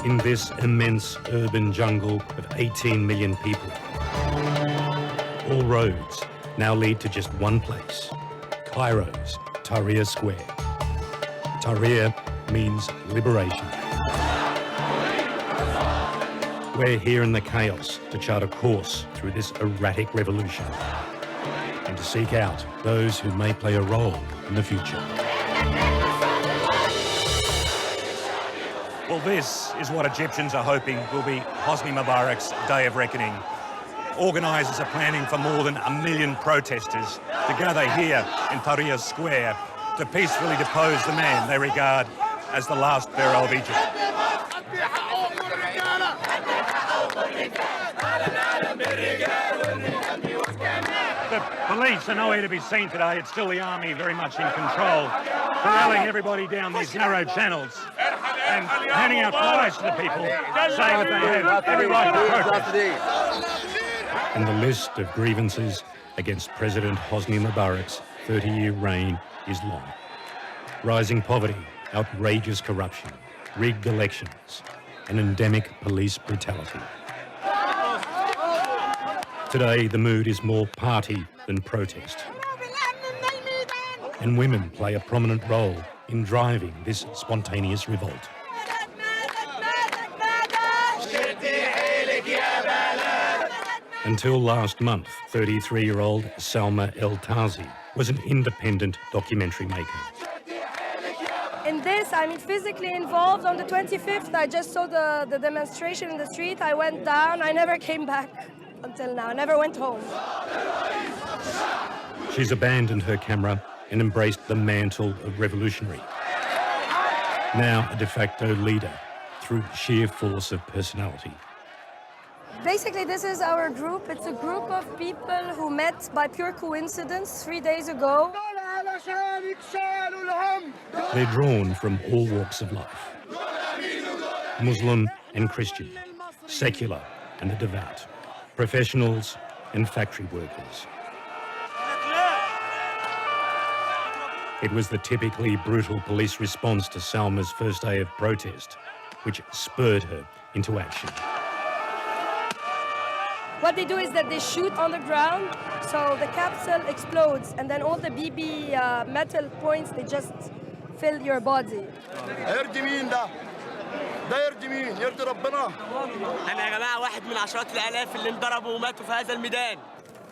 in this immense urban jungle of 18 million people. All roads now lead to just one place, Cairo's Tahrir Square. Tahrir means liberation. We're here in the chaos to chart a course through this erratic revolution and to seek out those who may play a role in the future. Well, this is what Egyptians are hoping will be Hosni Mubarak's day of reckoning. Organisers are planning for more than 1 million protesters to gather here in Tahrir Square to peacefully depose the man they regard as the last pharaoh of Egypt. The police are nowhere to be seen today. It's still the army very much in control, corralling everybody down these narrow channels and handing out flyers to the people saying that they have every right to protest. And the list of grievances against President Hosni Mubarak's 30-year reign is long. Rising poverty, outrageous corruption, rigged elections, and endemic police brutality. Today, the mood is more party than protest. And women play a prominent role in driving this spontaneous revolt. Until last month, 33-year-old Salma el Tarzi was an independent documentary maker. In this, I'm physically involved. On the 25th, I just saw the demonstration in the street. I went down. I never came back until now. I never went home. She's abandoned her camera and embraced the mantle of revolutionary. Now a de facto leader through sheer force of personality. Basically, this is our group. It's a group of people who met by pure coincidence 3 days ago. They're drawn from all walks of life. Muslim and Christian, secular and the devout, professionals and factory workers. It was the typically brutal police response to Salma's first day of protest which spurred her into action. What they do is that they shoot on the ground, so the capsule explodes, and then all the BB metal points, they just fill your body.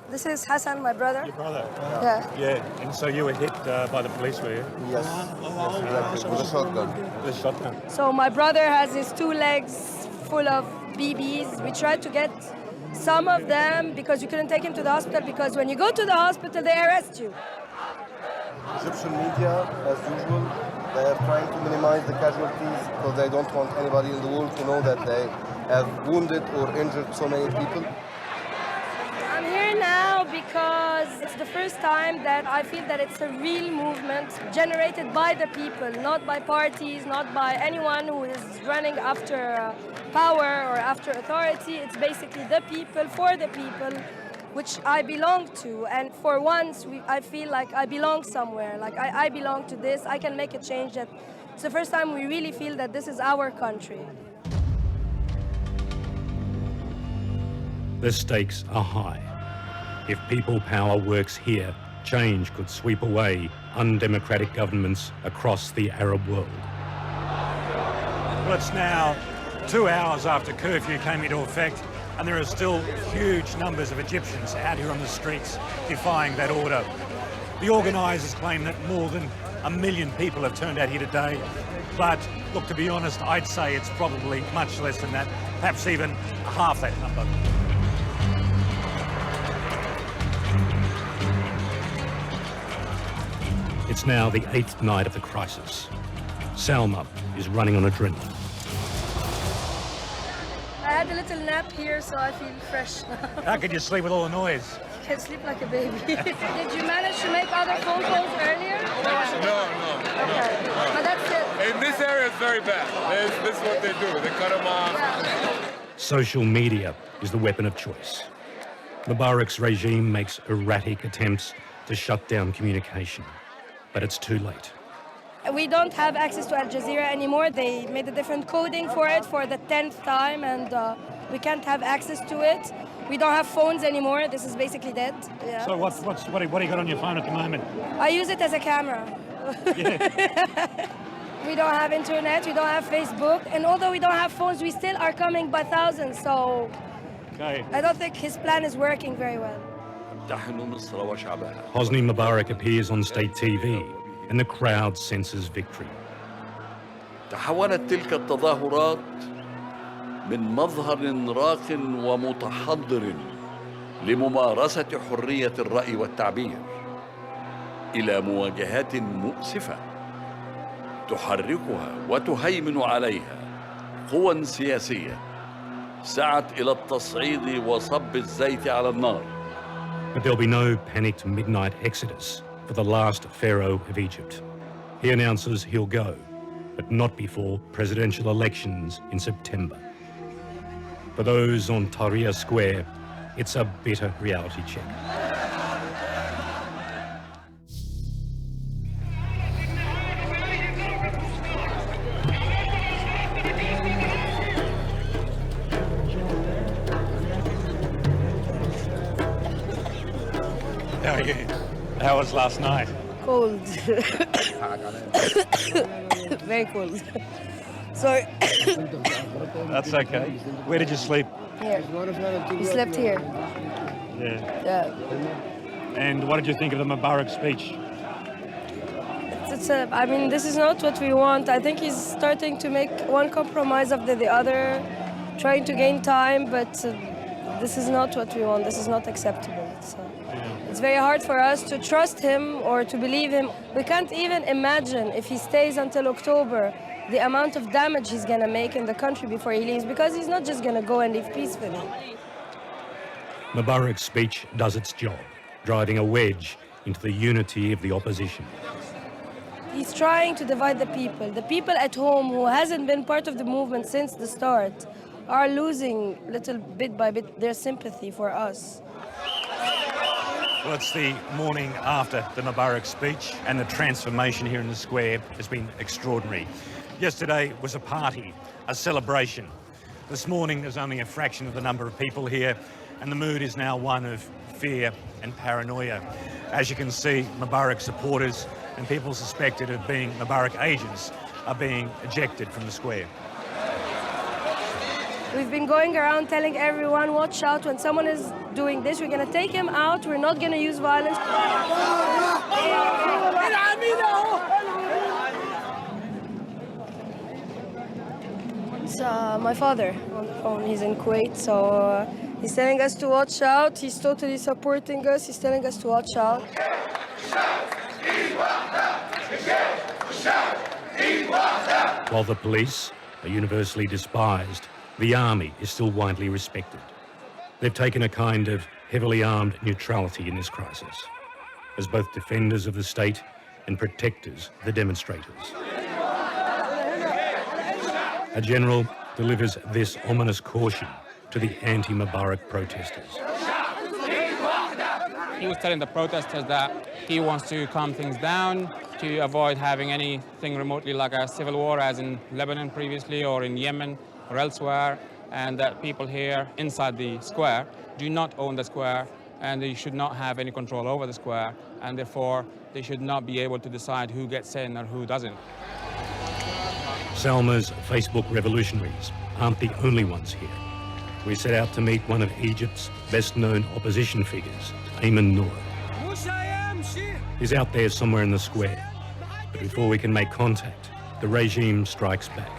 This is Hassan, my brother. Your brother? Yeah. Yeah, and so you were hit by the police, were you? Yes, exactly, with a shotgun. With a shotgun? So my brother has his 2 legs full of BBs. We tried to get some of them because you couldn't take him to the hospital, because when you go to the hospital, they arrest you. Egyptian media, as usual, they are trying to minimize the casualties because they don't want anybody in the world to know that they have wounded or injured so many people. I'm here now because it's the first time that I feel that it's a real movement generated by the people, not by parties, not by anyone who is running after power or after authority. It's basically the people, for the people, which I belong to. And for once, I feel like I belong somewhere. Like I belong to this. I can make a change. It's the first time we really feel that this is our country. The stakes are high. If people power works here, change could sweep away undemocratic governments across the Arab world. Well, it's now 2 hours after curfew came into effect, and there are still huge numbers of Egyptians out here on the streets defying that order. The organisers claim that more than 1 million people have turned out here today, but look, to be honest, I'd say it's probably much less than that, perhaps even half that number. It's now the 8th night of the crisis. Salma is running on adrenaline. I had a little nap here, so I feel fresh now. How could you sleep with all the noise? I can sleep like a baby. Did you manage to make other phone calls earlier? No. Okay. But that's it. In this area, it's very bad. This is what they do. They cut them off. Yeah. Social media is the weapon of choice. Mubarak's regime makes erratic attempts to shut down communication, but it's too late. We don't have access to Al Jazeera anymore. They made a different coding for it for the 10th time, and we can't have access to it. We don't have phones anymore. This is basically dead. Yeah. So what do you got on your phone at the moment? I use it as a camera. We don't have internet, we don't have Facebook, and although we don't have phones, we still are coming by thousands, so Okay. I don't think his plan is working very well. Hosni Mubarak appears on state TV and the crowd senses victory. تحولت تلك التظاهرات من مظهر راق ومتحضر لممارسة حرية الرأي والتعبير إلى مواجهات مؤسفة تحركها وتهيمن عليها قوى سياسية سعت إلى التصعيد وصب الزيت على النار. But there'll be no panicked midnight exodus for the last pharaoh of Egypt. He announces he'll go, but not before presidential elections in September. For those on Tahrir Square, it's a bitter reality check. How are you? How was last night? Cold. Very cold. Sorry. That's okay. Where did you sleep? Here. He slept here. Yeah. Yeah. And what did you think of the Mubarak speech? I mean, this is not what we want. I think he's starting to make one compromise after the other, trying to gain time, but this is not what we want. This is not acceptable. It's very hard for us to trust him or to believe him. We can't even imagine if he stays until October, the amount of damage he's going to make in the country before he leaves, because he's not just going to go and leave peacefully. Mubarak's speech does its job, driving a wedge into the unity of the opposition. He's trying to divide the people. The people at home who hasn't been part of the movement since the start are losing little bit by bit their sympathy for us. Well, it's the morning after the Mubarak speech, and the transformation here in the square has been extraordinary. Yesterday was a party, a celebration. This morning there's only a fraction of the number of people here, and the mood is now one of fear and paranoia. As you can see, Mubarak supporters and people suspected of being Mubarak agents are being ejected from the square. We've been going around telling everyone, watch out, when someone is doing this, we're going to take him out, we're not going to use violence. It's my father on the phone. He's in Kuwait, so he's telling us to watch out. He's totally supporting us. He's telling us to watch out. While the police are universally despised, the army is still widely respected. They've taken a kind of heavily armed neutrality in this crisis, as both defenders of the state and protectors of the demonstrators. A general delivers this ominous caution to the anti-Mubarak protesters. He was telling the protesters that he wants to calm things down, to avoid having anything remotely like a civil war as in Lebanon previously or in Yemen or elsewhere, and that people here inside the square do not own the square, and they should not have any control over the square, and therefore they should not be able to decide who gets in or who doesn't. Salma's Facebook revolutionaries aren't the only ones here. We set out to meet one of Egypt's best-known opposition figures, Ayman Noor. He's out there somewhere in the square, but before we can make contact, the regime strikes back.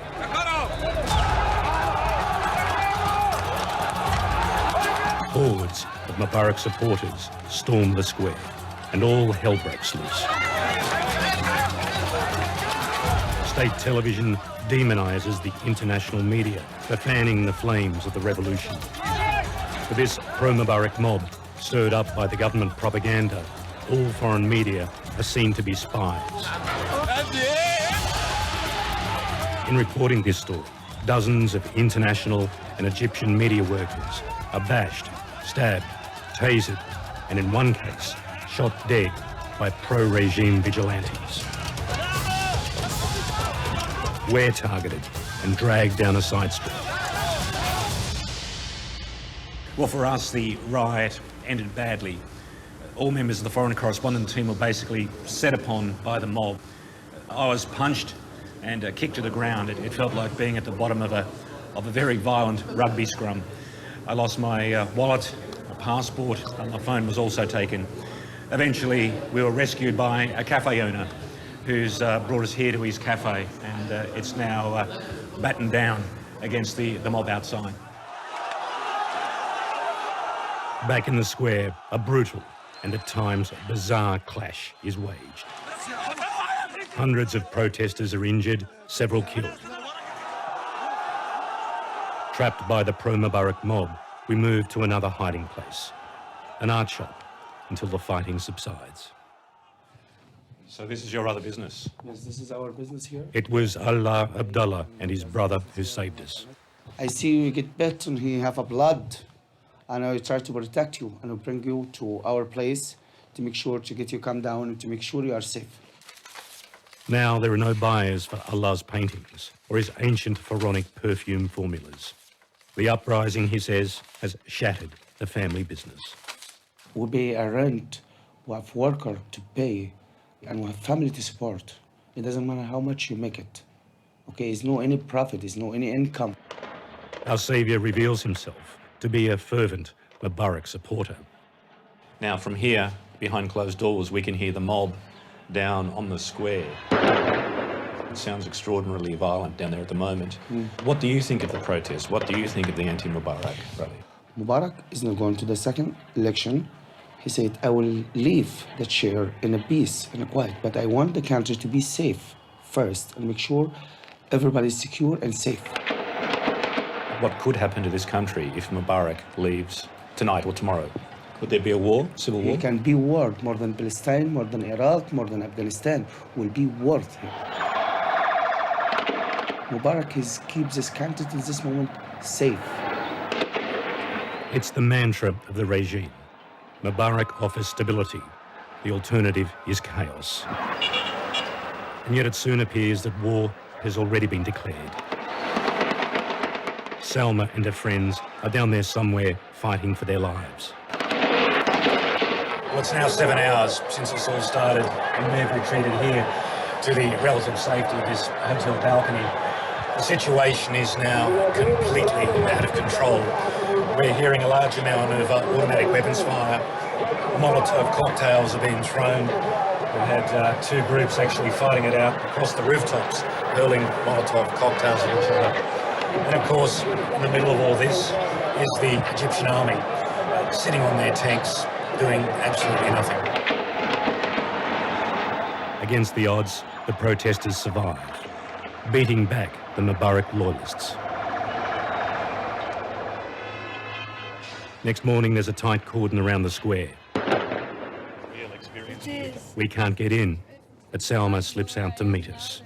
Hordes of Mubarak supporters storm the square, and all hell breaks loose. State television demonizes the international media for fanning the flames of the revolution. For this pro-Mubarak mob, stirred up by the government propaganda, all foreign media are seen to be spies. In reporting this story, dozens of international and Egyptian media workers are bashed, stabbed, tasered, and in one case, shot dead by pro-regime vigilantes. we're targeted and dragged down a side street. Well, for us, the riot ended badly. All members of the foreign correspondent team were basically set upon by the mob. I was punched and kicked to the ground. It felt like being at the bottom of a very violent rugby scrum. I lost my wallet, my passport, and my phone was also taken. Eventually, we were rescued by a cafe owner who's brought us here to his cafe, and it's now battened down against the mob outside. Back in the square, a brutal and at times bizarre clash is waged. Hundreds of protesters are injured, several killed. Trapped by the pro-Mubarak mob, we move to another hiding place, an art shop, until the fighting subsides. So this is your other business? Yes, this is our business here. It was Allah Abdullah and his brother who saved us. I see you get bit and he have a blood, and I try to protect you and I bring you to our place to make sure to get you calm down and to make sure you are safe. Now there are no buyers for Allah's paintings or his ancient pharaonic perfume formulas. The uprising, he says, has shattered the family business. We pay a rent, we have worker to pay, and we have family to support. It doesn't matter how much you make it. Okay, it's no any profit, it's no any income. Our saviour reveals himself to be a fervent Mubarak supporter. Now from here, behind closed doors, we can hear the mob down on the square. It sounds extraordinarily violent down there at the moment. What do you think of the protest? What do you think of the anti-Mubarak rally? Mubarak is not going to the second election. He said, I will leave the chair in a peace and a quiet, but I want the country to be safe first and make sure everybody's secure and safe. What could happen to this country if Mubarak leaves tonight or tomorrow? Could there be a war, civil war? It can be war, more than Palestine, more than Iraq, more than Afghanistan, will be worth it. Mubarak keeps this country to this moment safe. It's the mantra of the regime. Mubarak offers stability. The alternative is chaos. And yet it soon appears that war has already been declared. Salma and her friends are down there somewhere fighting for their lives. Well, it's now 7 hours since this all started, and we've retreated here to the relative safety of this hotel balcony. The situation is now completely out of control. We're hearing a large amount of automatic weapons fire. Molotov cocktails are being thrown. We've had two groups actually fighting it out across the rooftops, hurling Molotov cocktails at each other. And of course, in the middle of all this is the Egyptian army sitting on their tanks, doing absolutely nothing. Against the odds, the protesters survive, beating back the Mubarak loyalists. Next morning, there's a tight cordon around the square. Real experience. It is. We can't get in, but Salma slips out to meet us.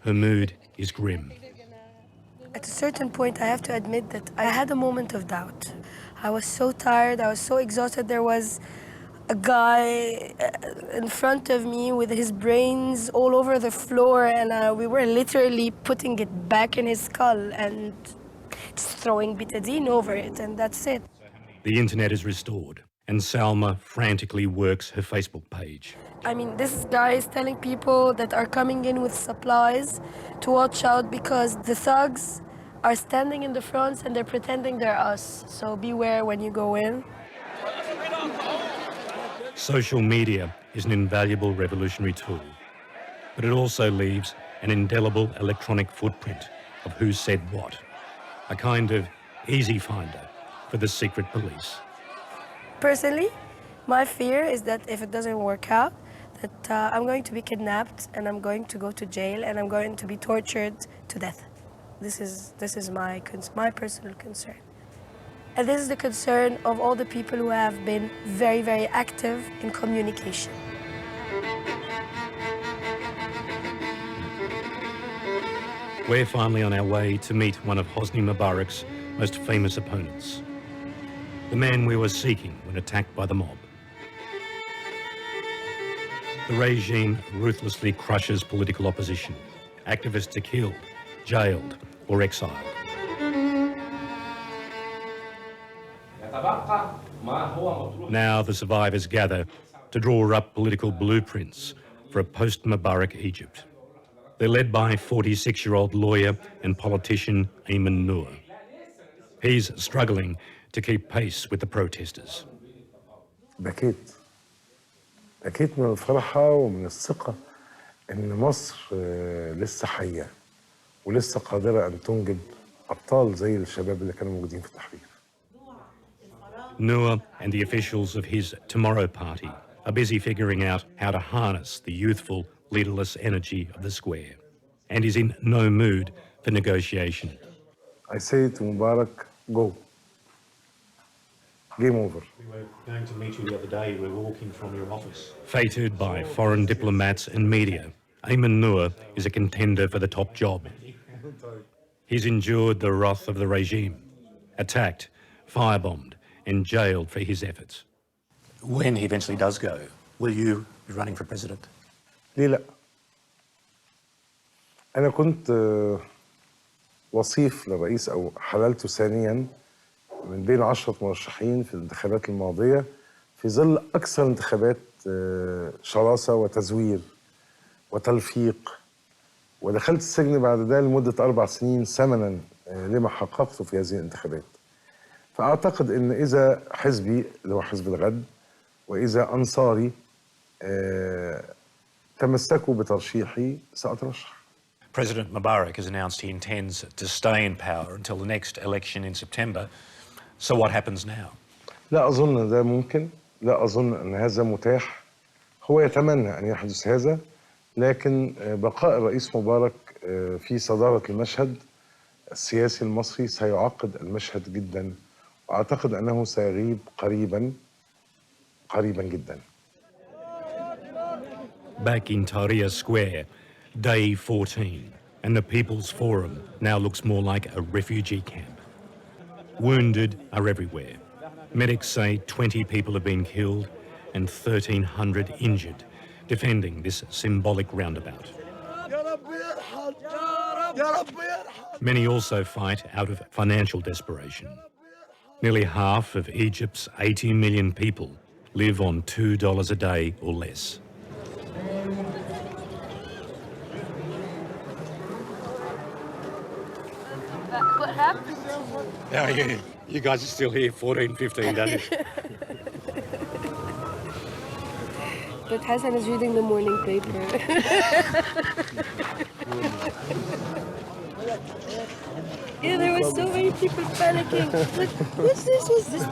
Her mood is grim. At a certain point, I have to admit that I had a moment of doubt. I was so tired, I was so exhausted. There was a guy in front of me with his brains all over the floor, and we were literally putting it back in his skull and just throwing betadine over it, and that's it. The internet is restored, and Salma frantically works her Facebook page. I mean, this guy is telling people that are coming in with supplies to watch out because the thugs are standing in the front and they're pretending they're us. So beware when you go in. Social media is an invaluable revolutionary tool, but it also leaves an indelible electronic footprint of who said what, a kind of easy finder for the secret police. Personally, my fear is that if it doesn't work out, that I'm going to be kidnapped and I'm going to go to jail and I'm going to be tortured to death. This is my personal concern. And this is the concern of all the people who have been very, very active in communication. We're finally on our way to meet one of Hosni Mubarak's most famous opponents, the man we were seeking when attacked by the mob. The regime ruthlessly crushes political opposition activists are killed, jailed, or exiled. Now the survivors gather to draw up political blueprints for a post-Mubarak Egypt. They're led by 46-year-old lawyer and politician Ayman Noor. He's struggling to keep pace with the protesters. بكيت من الفرحة ومن الثقة إن مصر لسه حية ولسه قادرة أن تنجب أبطال زي الشباب اللي كانوا موجودين في التحرير. Noor and the officials of his Tomorrow Party are busy figuring out how to harness the youthful, leaderless energy of the square, and is in no mood for negotiation. I say to Mubarak, go. Game over. We were going to meet you the other day. We were walking from your office. Feted by foreign diplomats and media, Ayman Noor is a contender for the top job. He's endured the wrath of the regime, attacked, firebombed, and jailed for his efforts. When he eventually does go, will you be running for president? ليه لا؟ أنا كنت وصيف للرئيس أو حللته ثانياً من بين 10 مرشحين في الانتخابات الماضية في ظل أكثر انتخابات شراسة وتزوير وتلفيق، ودخلت السجن بعد ده لمدة 4 سنين ثمناً لما حققته في هذه الانتخابات. فأعتقد إن إذا حزبي اللي هو حزب الغد وإذا أنصاري تمسكوا بترشيحي سأترشح. President Mubarak has announced he intends to stay in power until the next election in September. So what happens now? لا أظن ده ممكن، لا أظن أن هذا متاح. هو يتمنى أن يحدث هذا، لكن بقاء الرئيس مبارك في صدارة المشهد السياسي المصري سيعقد المشهد جدا، وأعتقد أنه سيغيب قريبا جدا. Back in Tahrir Square, day 14, and the People's Forum now looks more like a refugee camp. Wounded are everywhere. Medics say 20 people have been killed and 1,300 injured, defending this symbolic roundabout. Many also fight out of financial desperation. Nearly half of Egypt's 80 million people live on $2 a day or less. What happened? How are you? You guys are still here 14, 15 days. But Hassan is reading the morning paper. Yeah, there were so many people panicking. Like, what's this?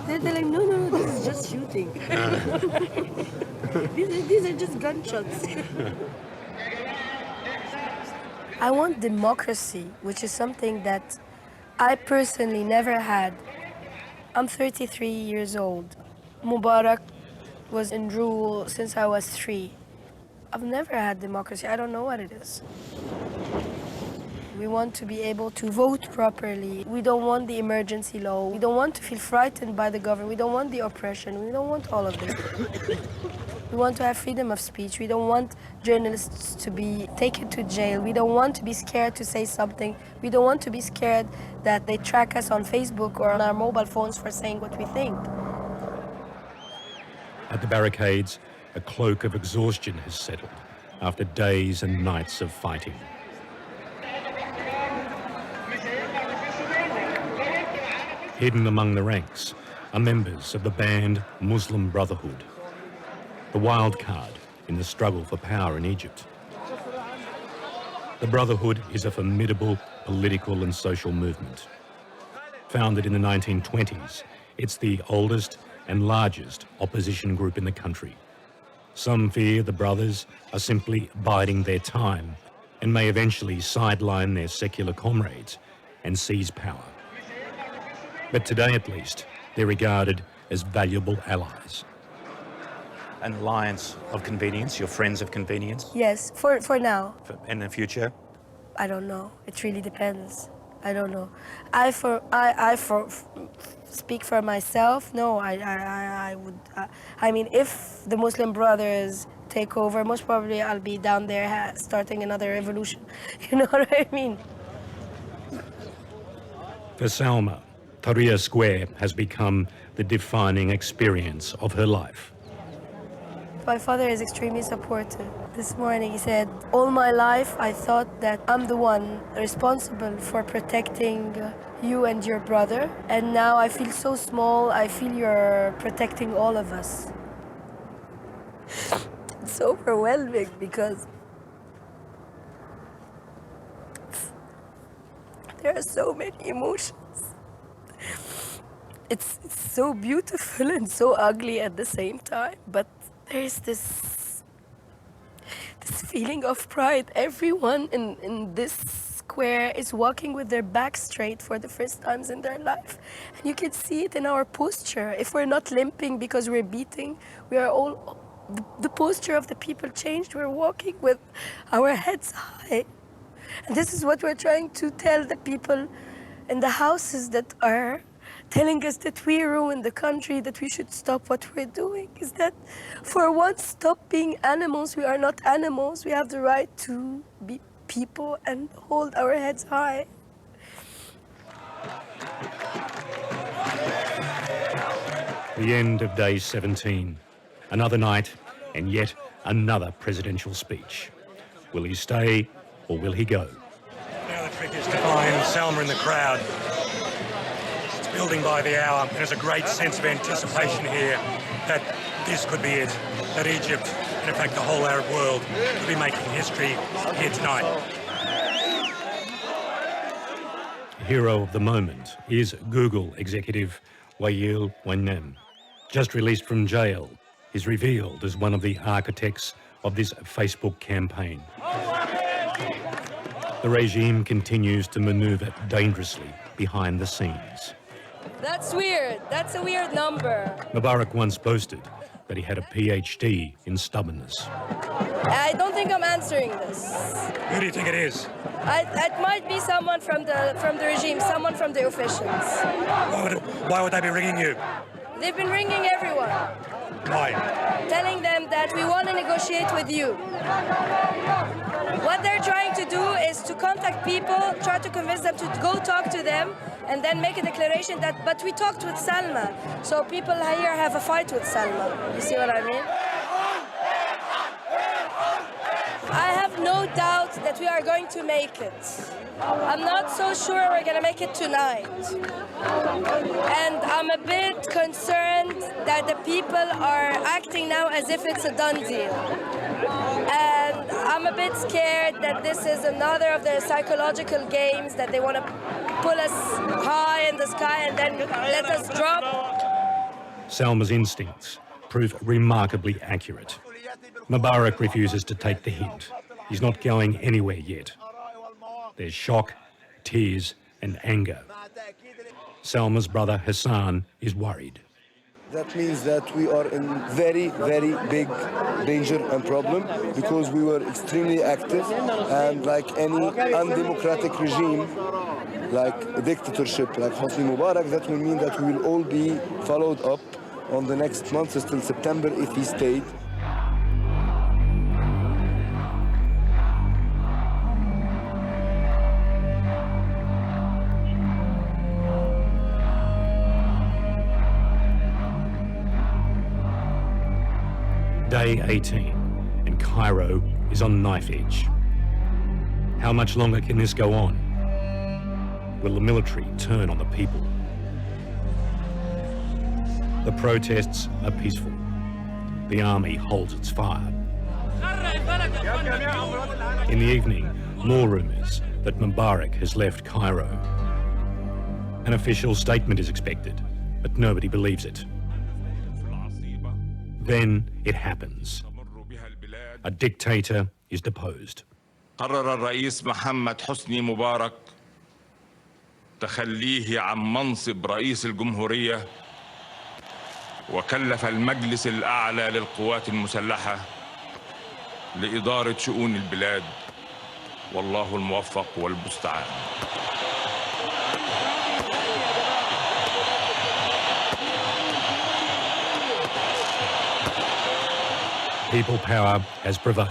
They're like, no, this is just shooting. These are just gunshots. I want democracy, which is something that I personally never had. I'm 33 years old. Mubarak was in rule since I was 3. I've never had democracy. I don't know what it is. We want to be able to vote properly. We don't want the emergency law. We don't want to feel frightened by the government. We don't want the oppression. We don't want all of this. We want to have freedom of speech. We don't want journalists to be taken to jail. We don't want to be scared to say something. We don't want to be scared that they track us on Facebook or on our mobile phones for saying what we think. At the barricades, a cloak of exhaustion has settled after days and nights of fighting. Hidden among the ranks are members of the banned Muslim Brotherhood, the wild card in the struggle for power in Egypt. The Brotherhood is a formidable political and social movement. Founded in the 1920s, it's the oldest and largest opposition group in the country. Some fear the brothers are simply biding their time and may eventually sideline their secular comrades and seize power. But today, at least, they're regarded as valuable allies. An alliance of convenience, your friends of convenience? Yes, for now. In the future? I don't know. It really depends. I don't know. Speak for myself. No, I would. I mean, if the Muslim Brothers take over. Most probably I'll be down there starting another revolution. You know what I mean? For Salma, Tahrir Square has become the defining experience of her life. My father is extremely supportive. This morning he said, all my life I thought that I'm the one responsible for protecting you and your brother. And now I feel so small, I feel you're protecting all of us. It's overwhelming because there are so many emotions. It's so beautiful and so ugly at the same time, but there's this feeling of pride. Everyone in this square is walking with their back straight for the first times in their life. And you can see it in our posture. If we're not limping because we're beating, we are all, the posture of the people changed. We're walking with our heads high. And this is what we're trying to tell the people in the houses that are telling us that we ruined the country, that we should stop what we're doing, is that for once, stop being animals. We are not animals. We have the right to be people and hold our heads high. The end of day 17. Another night and yet another presidential speech. Will he stay or will he go? Now the trick is to find Salma in the crowd. It's building by the hour. There's a great sense of anticipation here that this could be it, that Egypt, and in fact the whole Arab world, could be making history here tonight. Hero of the moment is Google executive Wael Wanem. Just released from jail, he's revealed as one of the architects of this Facebook campaign. The regime continues to maneuver dangerously behind the scenes. That's weird. That's a weird number. Mubarak once boasted that he had a PhD in stubbornness. I don't think I'm answering this. Who do you think it is? It might be someone from the regime, someone from the officials. Why would they be ringing you? They've been ringing everyone. Why? Telling them that we want to negotiate with you. What they're trying to do is to contact people, try to convince them to go talk to them, and then make a declaration that, but we talked with Salma. So people here have a fight with Salma. You see what I mean? I have no doubt that we are going to make it. I'm not so sure we're going to make it tonight. And I'm a bit concerned that the people are acting now as if it's a done deal. And I'm a bit scared that this is another of their psychological games, that they want to pull us high in the sky and then let us drop. Salma's instincts prove remarkably accurate. Mubarak refuses to take the hint. He's not going anywhere yet. There's shock, tears, and anger. Salma's brother Hassan is worried. That means that we are in very, very big danger and problem because we were extremely active, and like any undemocratic regime, like a dictatorship like Hosni Mubarak, that will mean that we will all be followed up on the next months till September if he stayed. Day 18, and Cairo is on knife edge. How much longer can this go on? Will the military turn on the people? The protests are peaceful. The army holds its fire. In the evening, more rumours that Mubarak has left Cairo. An official statement is expected, but nobody believes it. Then it happens. A dictator is deposed. قرر الرئيس محمد حسني مبارك تخليه عن منصب رئيس الجمهورية، وكلف المجلس الأعلى للقوات المسلحة لإدارة شؤون البلاد، والله الموفق والمستعان. People power has prevailed.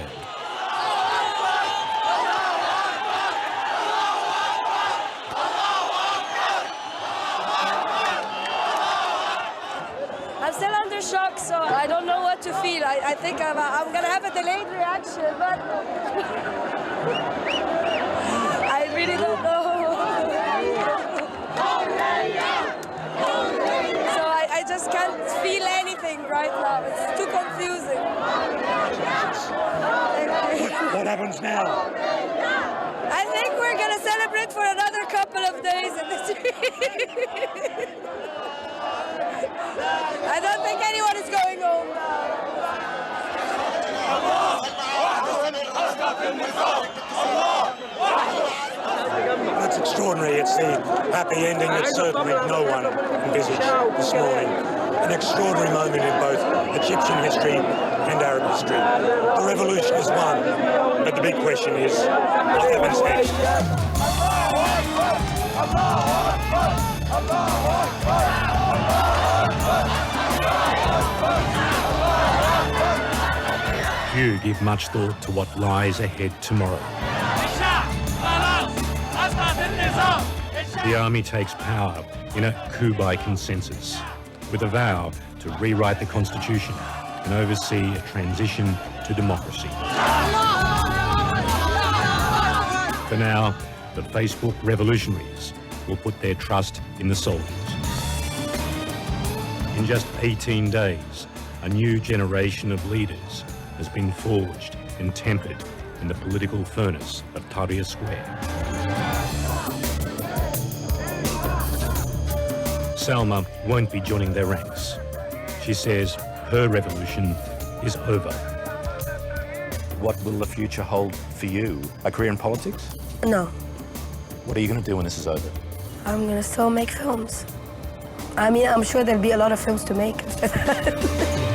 I'm still under shock, so I don't know what to feel. I think I'm going to have a delayed reaction, but I really don't know. So I just can't feel anything right now. It's too confusing. What happens now? I think we're going to celebrate for another couple of days in the street. I don't think anyone is going home now. That's extraordinary. It's the happy ending that certainly no one envisaged this morning. An extraordinary moment in both Egyptian history and Arab history. The revolution is won, but the big question is, what happens next? Few give much thought to what lies ahead tomorrow. The army takes power in a coup by consensus, with a vow to rewrite the constitution and oversee a transition to democracy. For now, the Facebook revolutionaries will put their trust in the soldiers. In just 18 days, a new generation of leaders has been forged and tempered in the political furnace of Tahrir Square. Salma won't be joining their ranks. She says her revolution is over. What will the future hold for you? A career in politics? No, What are you going to do when this is over? I'm going to still make films. I mean, I'm sure there'll be a lot of films to make after that.